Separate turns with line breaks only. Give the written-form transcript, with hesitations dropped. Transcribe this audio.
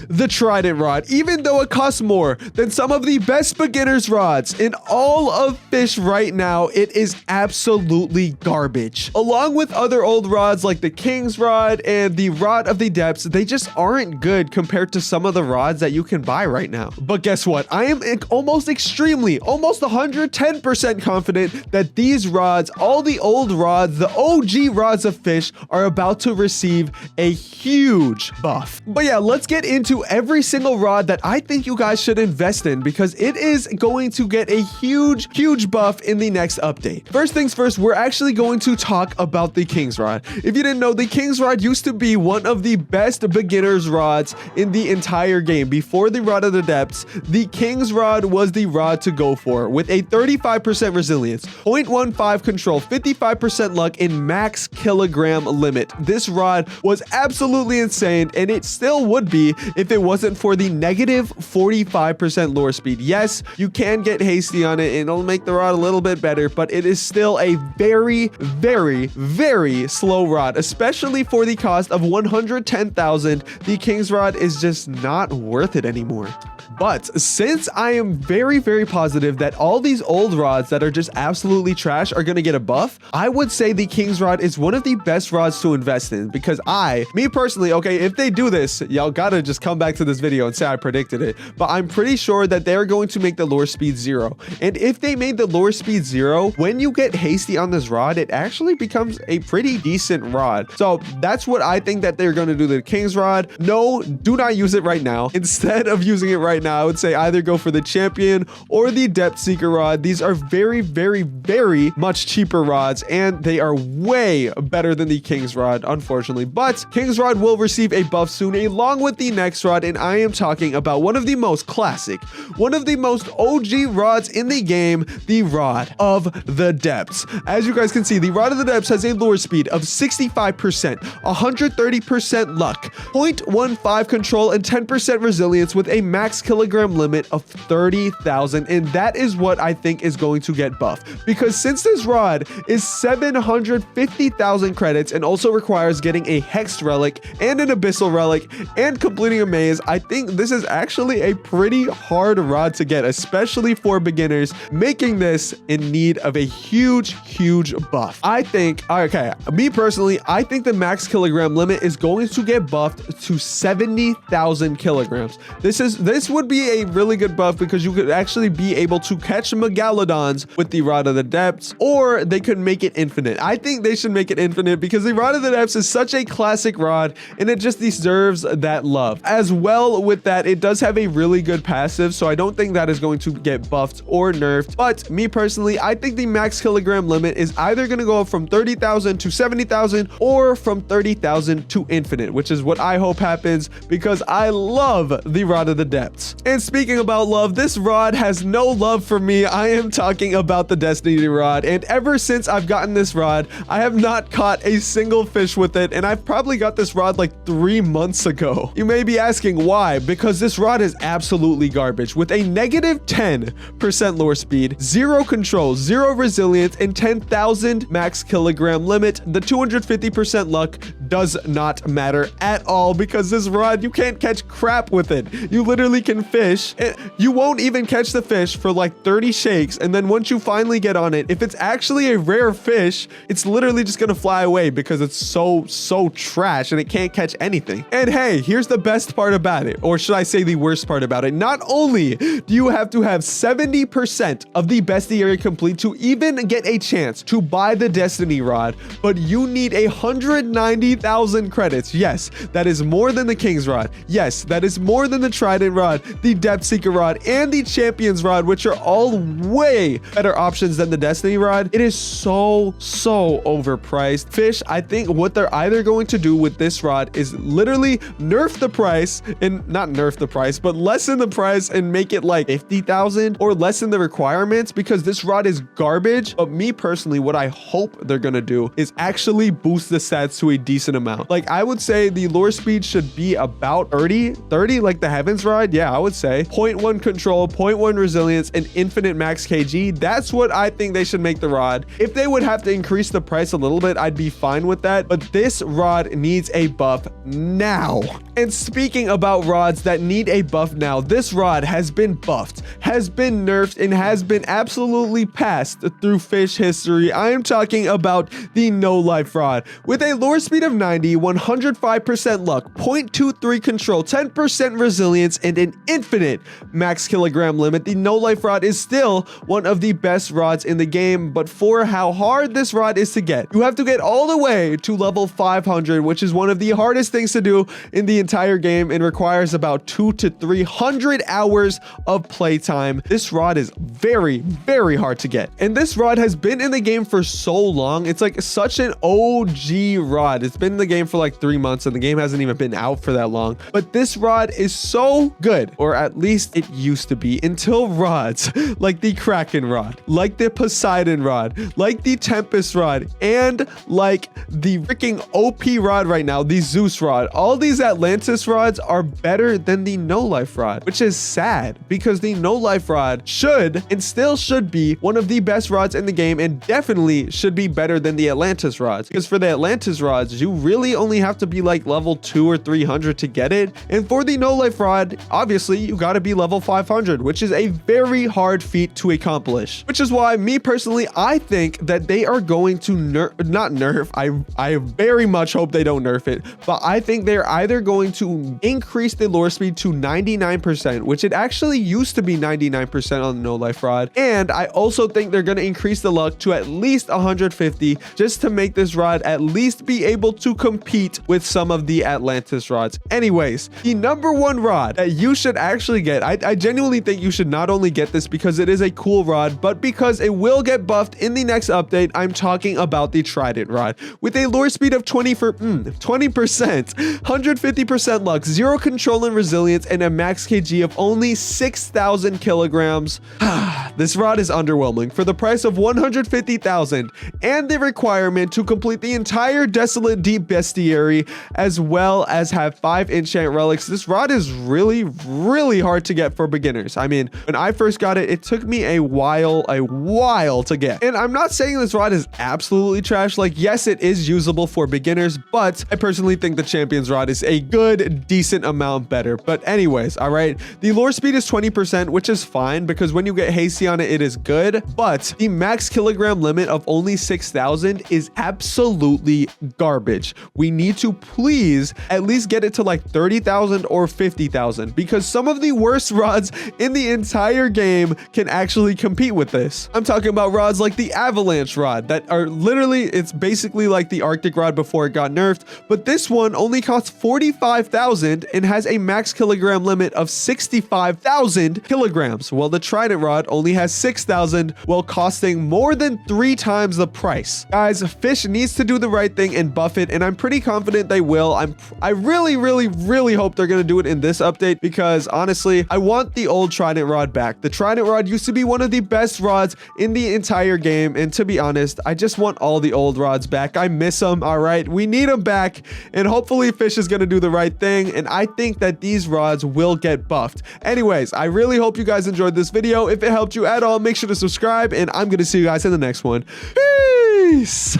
the Trident rod. Even though it costs more than some of the best beginner's rods in all of Fisch right now, it is absolutely garbage. Along with other old rods like the King's Rod and the Rod of the Depths, they just aren't good compared to some of the rods that you can buy right now. But guess what? I am almost 110% confident that these rods, all the old rods, the OG rods of Fisch, are about to receive a huge buff. But yeah, let's get into every single rod that I think you guys should invest in, because it is going to get a huge buff in the next update. First things first, we're actually going to talk about the King's Rod. If you didn't know, the King's Rod used to be one of the best beginner's rods in the entire game. Before the Rod of the Depths, the King's Rod was the rod to go for, with a 35% resilience, 0.15 control, 55% luck, and max kilogram limit. This rod was absolutely insane, and it still would be if it wasn't for the negative 45% lure speed. Yes, you can get hasty on it and it'll make the rod a little bit better, but it is still a very slow rod, especially for the cost of 110,000. The King's Rod is just not worth it anymore. But since I am very positive that all these old rods that are just absolutely trash are going to get a buff, I would say the King's Rod is one of the best rods to invest in, because me personally, okay, if they do this, y'all gotta just come back to this video and say I predicted it, but I'm pretty sure that they're going to make the lure speed 0. And if they made the lure speed 0, when you get hasty on this rod, it actually becomes a pretty decent rod. So that's what I think that they're going to do to the King's Rod. No, do not use it right now. Instead of using it right now, I would say either go for the Champion or the Depth Seeker rod. These are very much cheaper rods, and they are way better than the King's Rod, unfortunately. But King's Rod will receive a buff soon, along with the next rod, and I am talking about one of the most classic, one of the most OG rods in the game, the Rod of the Depths. As you guys can see, the Rod of the Depths has a lure speed of 65%, 130% luck, 0.15 control, and 10% resilience, with a max kilogram limit of 30,000. And that is what I think is going to get buffed, because since this rod is 750,000 credits and also requires getting a Hexed Relic and an Abyssal Relic and completing a maze, I think this is actually a pretty hard rod to get, especially for beginners, making this in need of a huge buff. I think, okay, me personally, I think the max kilogram limit is going to get buffed to 70,000 kilograms. This would be a really good buff, because you could actually be able to catch Megalodons with the Rod of the Depths, or they could make it infinite. I think they should make it infinite, because the Rod of the Depths is such a classic rod, and it just deserves that love. As well with that, it does have a really good passive, so I don't think that is going to get buffed or nerfed. But me personally, I think the max kilogram limit is either going to go from 30,000 to 70,000, or from 30,000 to infinite, which is what I hope happens, because I love the Rod of the Depths. And speaking about love, this rod has no love for me. I am talking about the Destiny rod, and ever since I've gotten this rod, I have not caught a single fish with it, and I've probably got this rod like 3 months ago. You may be asking why, because this rod is absolutely garbage, with a negative 10% lure speed, 0 control, 0 resilience, and 10,000 max kilogram limit. The 250% luck does not matter at all, because this rod, you can't catch crap with it. You literally can fish. You won't even catch the fish for like 30 shakes, and then once you finally get on it, if it's actually a rare fish, it's literally just gonna fly away, because it's so trash and it can't catch anything. And hey, here's the best part about it, or should I say the worst part about it. Not only do you have to have 70% of the bestiary complete to even get a chance to buy the Destiny rod, but you need 190,000 credits. Yes, that is more than the King's Rod. Yes, that is more than the Trident rod, the Depth Seeker rod, and the Champion's rod, which are all way better options than the Destiny rod. It is so overpriced. Fisch, I think what they're either going to do with this rod is literally nerf the price, and not nerf the price, but lessen the price and make it like 50,000, or lessen the requirements, because this rod is garbage. But me personally, what I hope they're gonna do is actually boost the stats to a decent decent amount. Like, I would say the lure speed should be about 30, like the Heavens rod. Yeah, I would say 0.1 control, 0.1 resilience, and infinite max kg. That's what I think they should make the rod. If they would have to increase the price a little bit, I'd be fine with that. But this rod needs a buff now. And speaking about rods that need a buff now, this rod has been buffed, has been nerfed, and has been absolutely passed through fish history. I am talking about the no life rod. With a lure speed of 90, 105% luck, 0.23 control, 10% resilience, and an infinite max kilogram limit, the no life rod is still one of the best rods in the game. But for how hard this rod is to get, you have to get all the way to level 500, which is one of the hardest things to do in the entire game and requires about 200 to 300 hours of playtime. This rod is very, very hard to get. And this rod has been in the game for so long. It's like such an OG rod. It's been in the game for like 3 months and the game hasn't even been out for that long. But this rod is so good, or at least it used to be, until rods like the Kraken rod, like the Poseidon rod, like the Tempest rod, and like the freaking OP rod right now, the Zeus rod. All these Atlantis rods are better than the no life rod, which is sad because the no life rod should and still should be one of the best rods in the game, and definitely should be better than the Atlantis rods, because for the Atlantis rods you really only have to be like level 200 or 300 to get it, and for the no life rod obviously you got to be level 500, which is a very hard feat to accomplish. Which is why me personally, I think that they are going to not nerf, I very much hope they don't nerf it, but I think they're either going to increase the lure speed to 99%, which it actually used to be 99% on the no life rod, and I also think they're going to increase the luck to at least 150, just to make this rod at least be able to compete with some of the Atlantis rods. Anyways, the number one rod that you should actually get, I genuinely think you should not only get this because it is a cool rod, but because it will get buffed in the next update. I'm talking about the Trident rod. With a lure speed of 20%, 150% luck, 0 control and resilience, and a max kg of only 6,000 kilograms. This rod is underwhelming. For the price of 150,000 and the requirement to complete the entire Desolate Deep Bestiary, as well as have 5 enchant relics, this rod is really, really hard to get for beginners. I mean, when I first got it, it took me a while to get. And I'm not saying this rod is absolutely trash. Like, yes, it is usable for beginners, but I personally think the Champions rod is a good, decent amount better. But anyways, all right, the lure speed is 20%, which is fine because when you get hasty on it, it is good. But the max kilogram limit of only 6,000 is absolutely garbage. We need to please at least get it to like 30,000 or 50,000, because some of the worst rods in the entire game can actually compete with this. I'm talking about rods like the Avalanche rod that are literally, it's basically like the Arctic rod before it got nerfed, but this one only costs 45,000 and has a max kilogram limit of 65,000 kilograms, while the Trident rod only has 6,000 while costing more than 3 times the price. Guys, Fisch needs to do the right thing and buff it, and I'm pretty confident they will. I really hope they're gonna do it in this update, because honestly, I want the old Trident rod back. The Trident rod used to be one of the best rods in the entire game, and to be honest, I just want all the old rods back. I miss them. All right, we need them back, and hopefully Fisch is gonna do the right thing, and I think that these rods will get buffed. Anyways, I really hope you guys enjoyed this video. If it helped you at all, make sure to subscribe, and I'm gonna see you guys in the next one. Peace.